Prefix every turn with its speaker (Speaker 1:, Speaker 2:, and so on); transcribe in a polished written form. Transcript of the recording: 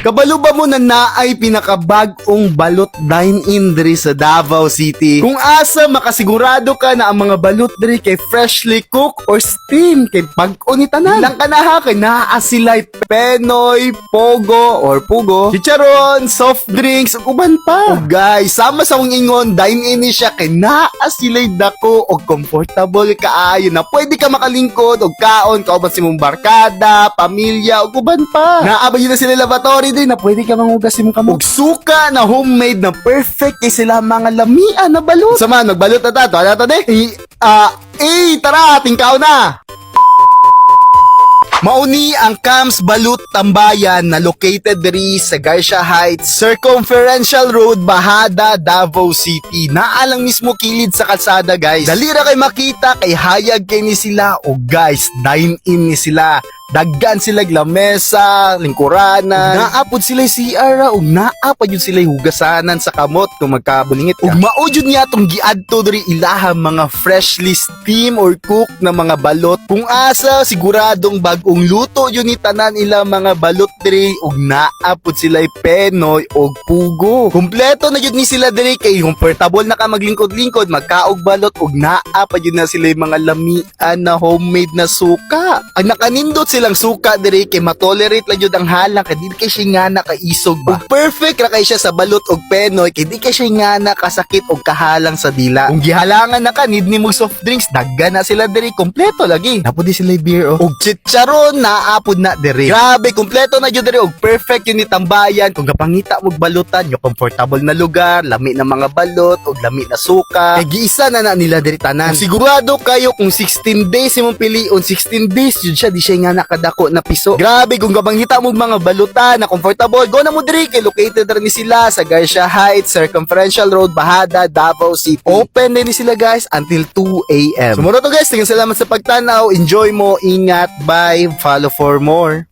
Speaker 1: Kabalo ba mo na naay pinakabag-ong balot dine-in diri sa Davao City? Kung asa makasigurado ka na ang mga balot diri kay freshly cooked or steam kay bag-o ni tanan. Lang ka na ha kay naa sila'y penoy, pogo or pugo, chicharon, soft drinks ug uban pa. O guys, sama sa mong ingon dine-in ni siya kay naa sila'y dako og comfortable kaayo na pwede ka makalingkod og kaon kauban si mong barkada, pamilya ug uban pa. Naabay na sila lavatory din na pwede ka mangugas imong kamot. Ug suka na homemade na perfect kay sila mga lamian na balot. Sama nagbalot na ta, to de. Tara, tingkaw na. Mauni ang Camps Balut Tambayan na located diri sa Garcia Heights, Circumferential Road, Bahada, Davao City. Naalang mismo kilid sa kalsada guys. Dalira kay makita kay hayag kay ni sila o guys, dine-in ni sila. Daggan sila lamesa, lingkuranan. Naapod sila CR ug naapod yun sila hugasanan sa kamot kung magkabulingit ka. Ug mao jud niya tong giadto diri ilaha mga freshly steam or cook na mga balot. Kung asa siguradong bag-ong luto yun ni tanan ila mga balot diri ug naapod sila penoy ug pugo. Kumpleto na jud ni sila diri kay comfortable na ka maglingkod-lingkod, magkaog balot ug naapod yun na sila mga lamian na homemade na suka. Ang nakanindot silang suka diri kay matolerate lang jud ang halang kay di kay siya nga nakaisog ba. Ug perfect ra kay siya sa balot og penoy kay di kay siya nga nakasakit og kahalang sa dila. Kung gihalangan na ka need ni mo soft drinks dagga na sila diri kompleto lagi. Napod di sila beer ug chicharon naapod na diri. Grabe kompleto na jud diri og perfect yun ni tambayan kung gapangita mo balutan yo comfortable na lugar, lami na mga balot og lami na suka. Kay giisa na nila diri tanan. Kung sigurado kayo kung 16 days imong pilion, 16 days jud siya di siya nga kadako na piso. Grabe kung gabangita mo mga balutan na comfortable, go na mo diri kay located rin sila sa Garcia Heights, Circumferential Road, Bahada, Davao City. Open din sila guys until 2 AM. Sumuro to guys, tingin salamat sa pagtanaw. Enjoy mo, ingat, bye, follow for more.